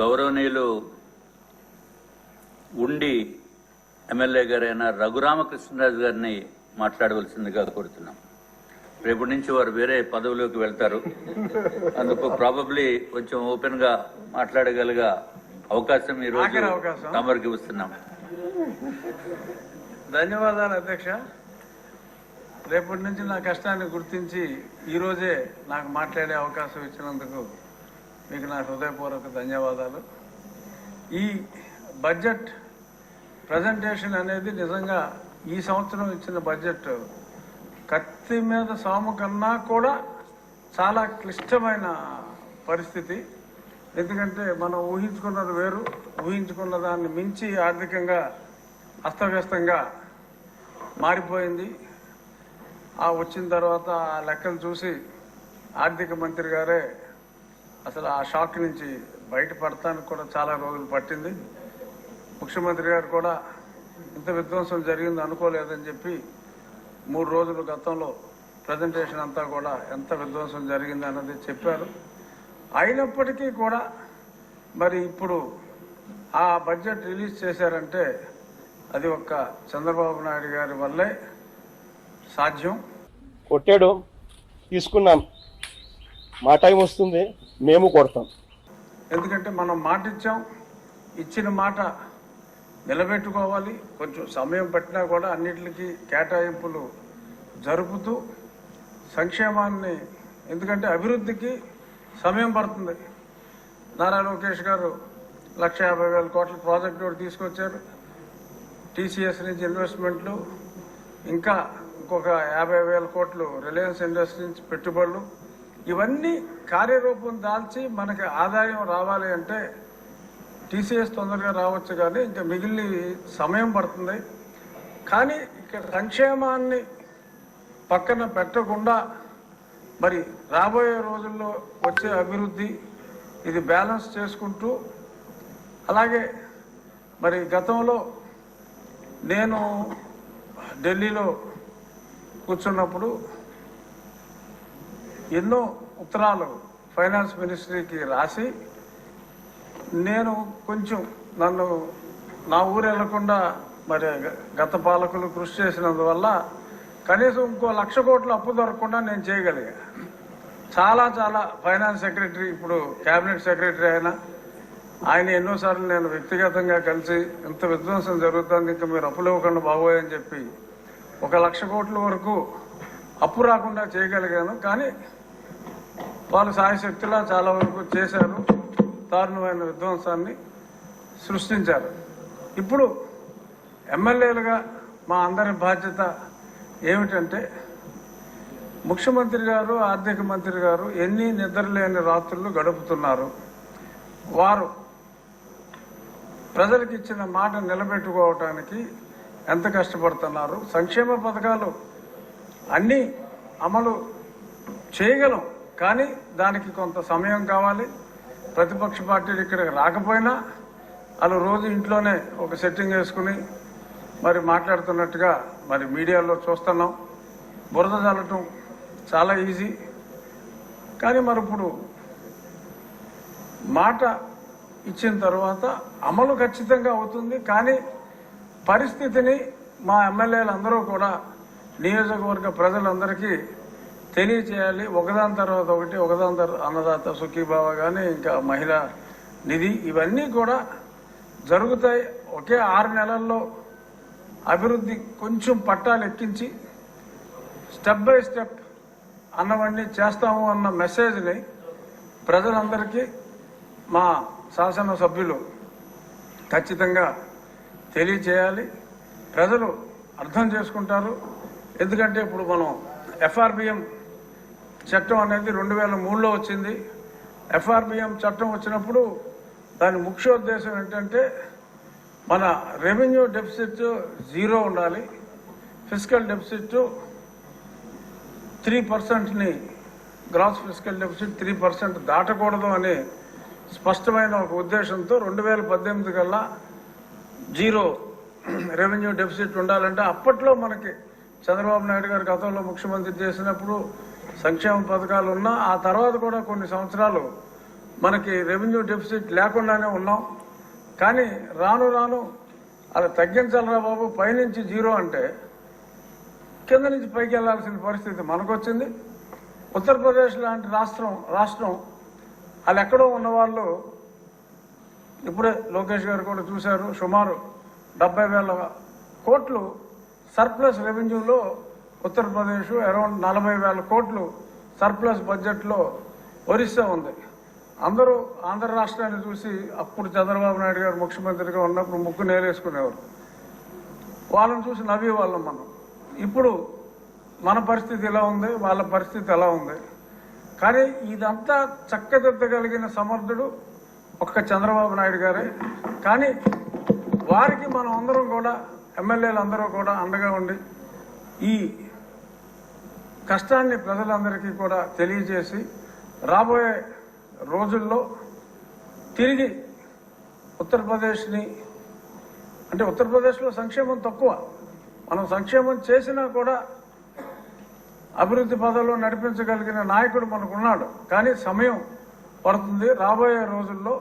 గౌరవనీయులు ఉండి ఎమ్మెల్యే గారైన రఘురామకృష్ణరాజు గారిని మాట్లాడవలసిందిగా కోరుతున్నాం. రేపటి నుంచి వారు వేరే పదవిలోకి వెళ్తారు. అందుకు ప్రాబబ్లీ కొంచెం ఓపెన్ గా మాట్లాడగలిగే అవకాశం ఈ రోజు తమరికి ఇస్తున్నాం. ధన్యవాదాలు అధ్యక్ష. రేపటి నుంచి నా కష్టాన్ని గుర్తించి ఈరోజే నాకు మాట్లాడే అవకాశం ఇచ్చినందుకు మీకు నా హృదయపూర్వక ధన్యవాదాలు. ఈ బడ్జెట్ ప్రజెంటేషన్ అనేది నిజంగా ఈ సంవత్సరం ఇచ్చిన బడ్జెట్ కత్తి మీద సాము కన్నా కూడా చాలా క్లిష్టమైన పరిస్థితి. ఎందుకంటే మనం ఊహించుకున్నది వేరు, ఊహించుకున్న దాన్ని మించి ఆర్థికంగా అస్తవ్యస్తంగా మారిపోయింది. ఆ వచ్చిన తర్వాత ఆ లెక్కలు చూసి ఆర్థిక మంత్రి గారే అసలు ఆ షాక్ నుంచి బయటపడటానికి కూడా చాలా రోజులు పట్టింది. ముఖ్యమంత్రి గారు కూడా ఇంత విధ్వంసం జరిగింది అనుకోలేదని చెప్పి 3 రోజుల గతంలో ప్రజెంటేషన్ అంతా కూడా ఎంత విధ్వంసం జరిగింది అన్నది చెప్పారు. అయినప్పటికీ కూడా మరి ఇప్పుడు ఆ బడ్జెట్ రిలీజ్ చేశారంటే అది ఒక్క చంద్రబాబు నాయుడు గారి వల్లే సాధ్యం. కొట్టాడు, తీసుకున్నాం, మా టైం వస్తుంది, మేము కొడతాం. ఎందుకంటే మనం మాట ఇచ్చాం, ఇచ్చిన మాట నిలబెట్టుకోవాలి. కొంచెం సమయం పట్టినా కూడా అన్నిటికీ కేటాయింపులు జరుపుతూ సంక్షేమాన్ని, ఎందుకంటే అభివృద్ధికి సమయం పడుతుంది. నారా లోకేష్ గారు 1,50,000 కోట్ల ప్రాజెక్టు కూడా తీసుకొచ్చారు. టీసీఎస్ నుంచి ఇన్వెస్ట్మెంట్లు, ఇంకా ఇంకొక 50,000 కోట్లు రిలయన్స్ ఇండస్ట్రీ నుంచి పెట్టుబడులు, ఇవన్నీ కార్యరూపం దాల్చి మనకి ఆదాయం రావాలి అంటే టీసీఎస్ తొందరగా రావచ్చు, కానీ ఇంకా మిగిలిన సమయం పడుతుంది. కానీ ఇక్కడ సంక్షేమాన్ని పక్కన పెట్టకుండా మరి రాబోయే రోజుల్లో వచ్చే అభివృద్ధి ఇది బ్యాలెన్స్ చేసుకుంటూ, అలాగే మరి గతంలో నేను ఢిల్లీలో కూర్చున్నప్పుడు ఎన్నో ఉత్తరాలు ఫైనాన్స్ మినిస్ట్రీకి రాసి నేను కొంచెం నన్ను నా ఊరు వెళ్లకుండా మరి గత పాలకులు కృషి చేసినందువల్ల కనీసం ఇంకో 1,00,000 కోట్ల అప్పు దొరకకుండా నేను చేయగలిగా. చాలా ఫైనాన్స్ సెక్రటరీ, ఇప్పుడు క్యాబినెట్ సెక్రటరీ ఆయన ఎన్నోసార్లు నేను వ్యక్తిగతంగా కలిసి ఇంత విధ్వంసం జరుగుతుంది, ఇంకా మీరు అప్పులు ఇవ్వకుండా బాగోయని చెప్పి 1,00,000 కోట్ల వరకు అప్పు రాకుండా చేయగలిగాను. కానీ వాళ్ళు సాయశక్తిలా చాలా వరకు చేశారు, దారుణమైన విధ్వంసాన్ని సృష్టించారు. ఇప్పుడు ఎమ్మెల్యేలుగా మా అందరి బాధ్యత ఏమిటంటే, ముఖ్యమంత్రి గారు, ఆర్థిక మంత్రి గారు ఎన్ని నిద్రలేని రాత్రులు గడుపుతున్నారు. వారు ప్రజలకు ఇచ్చిన మాట నిలబెట్టుకోవటానికి ఎంత కష్టపడుతున్నారు. సంక్షేమ పథకాలు అన్నీ అమలు చేయగలం, కానీ దానికి కొంత సమయం కావాలి. ప్రతిపక్ష పార్టీలు ఇక్కడికి రాకపోయినా వాళ్ళు రోజు ఇంట్లోనే ఒక సెట్టింగ్ వేసుకుని మరి మాట్లాడుతున్నట్టుగా మరి మీడియాలో చూస్తున్నాం. బురద చల్లటం చాలా ఈజీ, కానీ మరి ఇప్పుడు మాట ఇచ్చిన తర్వాత అమలు ఖచ్చితంగా అవుతుంది. కానీ పరిస్థితిని మా ఎమ్మెల్యేలు అందరూ కూడా నియోజకవర్గ ప్రజలందరికీ తెలియచేయాలి. ఒకదాని తర్వాత ఒకటి, ఒకదాని తర్వాత అన్నదాత సుఖీభావ కానీ ఇంకా మహిళా నిధి, ఇవన్నీ కూడా జరుగుతాయి. ఒకే 6 నెలల్లో అభివృద్ధి కొంచెం పట్టాలు ఎక్కించి స్టెప్ బై స్టెప్ అన్నవన్నీ చేస్తాము అన్న మెసేజ్ని ప్రజలందరికీ మా శాసనసభ్యులు ఖచ్చితంగా తెలియచేయాలి. ప్రజలు అర్థం చేసుకుంటారు. ఎందుకంటే ఇప్పుడు మనం ఎఫ్ఆర్బిఎం చట్టం అనేది 2003లో వచ్చింది. ఎఫ్ఆర్బిఎం చట్టం వచ్చినప్పుడు దాని ముఖ్యోద్దేశం ఏంటంటే మన రెవెన్యూ డెఫిసిట్ 0 ఉండాలి, ఫిస్కల్ డెఫిసిట్ 3%ని, గ్రాస్ ఫిస్కల్ డెఫిసిట్ 3% దాటకూడదు అనే స్పష్టమైన ఒక ఉద్దేశంతో 2018 కల్లా 0 రెవెన్యూ డెఫిసిట్ ఉండాలంటే అప్పట్లో మనకి చంద్రబాబు నాయుడు గారు గతంలో ముఖ్యమంత్రి చేసినప్పుడు సంక్షేమ పథకాలు ఉన్నా ఆ తర్వాత కూడా కొన్ని సంవత్సరాలు మనకి రెవెన్యూ డెఫిసిట్ లేకుండానే ఉన్నాం. కానీ రాను రాను అలా తగ్గించాలరా బాబు, పైనుంచి జీరో అంటే కింద నుంచి పైకి వెళ్లాల్సిన పరిస్థితి మనకు వచ్చింది. ఉత్తరప్రదేశ్ లాంటి రాష్ట్రం వాళ్ళు ఎక్కడో ఉన్న వాళ్ళు ఇప్పుడే లోకేష్ గారు కూడా చూశారు, సుమారు 70,000 కోట్లు సర్ప్లస్ రెవెన్యూలో ఉత్తరప్రదేశ్, అరౌండ్ 40,000 కోట్లు సర్ప్లస్ బడ్జెట్లో ఒరిస్సా ఉంది. అందరూ ఆంధ్ర రాష్ట్రాన్ని చూసి అప్పుడు చంద్రబాబు నాయుడు గారు ముఖ్యమంత్రిగా ఉన్నప్పుడు ముక్కు నేరేసుకునేవారు. వాళ్ళని చూసి నవ్వేవాళ్ళం మనం. ఇప్పుడు మన పరిస్థితి ఎలా ఉంది, వాళ్ళ పరిస్థితి ఎలా ఉంది. కానీ ఇదంతా చక్కదిద్దగలిగిన సమర్థుడు ఒక్క చంద్రబాబు నాయుడు గారే. కానీ వారికి మనం అందరం కూడా, ఎమ్మెల్యేలు అందరూ కూడా అండగా ఉండి ఈ కష్టాన్ని ప్రజలందరికీ కూడా తెలియజేసి రాబోయే రోజుల్లో తిరిగి ఉత్తరప్రదేశ్ని, అంటే ఉత్తరప్రదేశ్లో సంక్షేమం తక్కువ, మనం సంక్షేమం చేసినా కూడా అభివృద్ధి పదంలో నడిపించగలిగిన నాయకుడు మనకున్నాడు. కానీ సమయం పడుతుంది. రాబోయే రోజుల్లో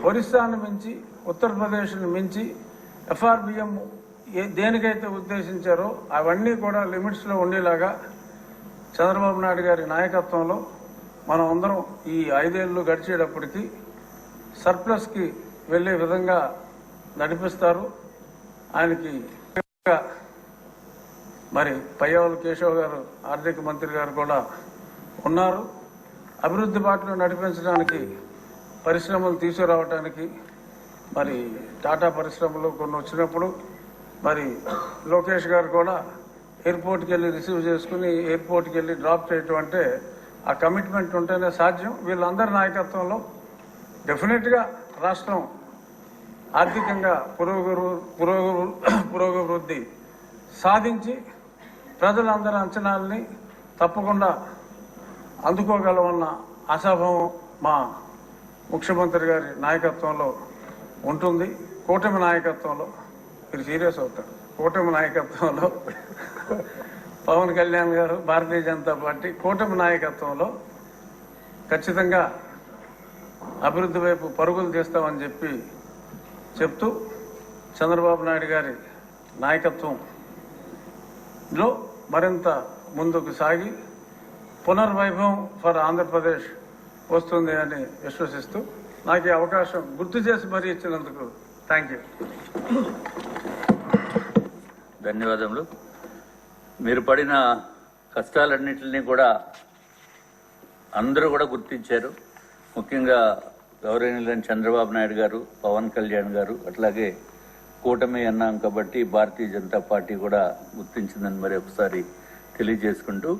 ఒరిస్సాను మించి, ఉత్తరప్రదేశ్ని మించి ఎఫ్ఆర్బిఎం దేనికైతే ఉద్దేశించారో అవన్నీ కూడా లిమిట్స్లో ఉండేలాగా చంద్రబాబు నాయుడు గారి నాయకత్వంలో మనం అందరం ఈ 5 ఏళ్ళు గడిచేటప్పటికి సర్ప్లస్కి వెళ్లే విధంగా నడిపిస్తారు. ఆయనకి మరి పయ్యావుల కేశవ్ గారు ఆర్థిక మంత్రి గారు కూడా ఉన్నారు. అభివృద్ధి బాటలో నడిపించడానికి, పరిశ్రమలు తీసుకురావడానికి, మరి టాటా పరిశ్రమలు కొన్ని వచ్చినప్పుడు మరి లోకేష్ గారు కూడా ఎయిర్పోర్ట్కి వెళ్ళి రిసీవ్ చేసుకుని ఎయిర్పోర్ట్కి వెళ్ళి డ్రాప్ చేయటం అంటే ఆ కమిట్మెంట్ ఉంటేనే సాధ్యం. వీళ్ళందరి నాయకత్వంలో డెఫినెట్గా రాష్ట్రం ఆర్థికంగా పురోగవృద్ధి సాధించి ప్రజలందరి అంచనాలని తప్పకుండా అందుకోగలమన్న ఆశాభావం మా ముఖ్యమంత్రి గారి నాయకత్వంలో ఉంటుంది. కూటమి నాయకత్వంలో, మీరు సీరియస్ అవుతారు, కూటమి నాయకత్వంలో పవన్ కళ్యాణ్ గారు, భారతీయ జనతా పార్టీ కూటమి నాయకత్వంలో ఖచ్చితంగా అభివృద్ధి వైపు పరుగులు తీస్తామని చెప్తూ చంద్రబాబు నాయుడు గారి నాయకత్వంలో మరింత ముందుకు సాగి పునర్వైభవం ఫర్ ఆంధ్రప్రదేశ్ వస్తుంది అని విశ్వసిస్తూ నాకు ఈ అవకాశం గుర్తు చేసి మరీ ఇచ్చినందుకు థ్యాంక్ యూ. ధన్యవాదములు. మీరు పడిన కష్టాలన్నింటినీ కూడా అందరూ కూడా గుర్తించారు. ముఖ్యంగా గౌరవనీయులైన చంద్రబాబు నాయుడు గారు, పవన్ కళ్యాణ్ గారు, అట్లాగే కూటమి అన్నాం కాబట్టి భారతీయ జనతా పార్టీ కూడా గుర్తించిందని మరి ఒకసారి తెలియజేసుకుంటూ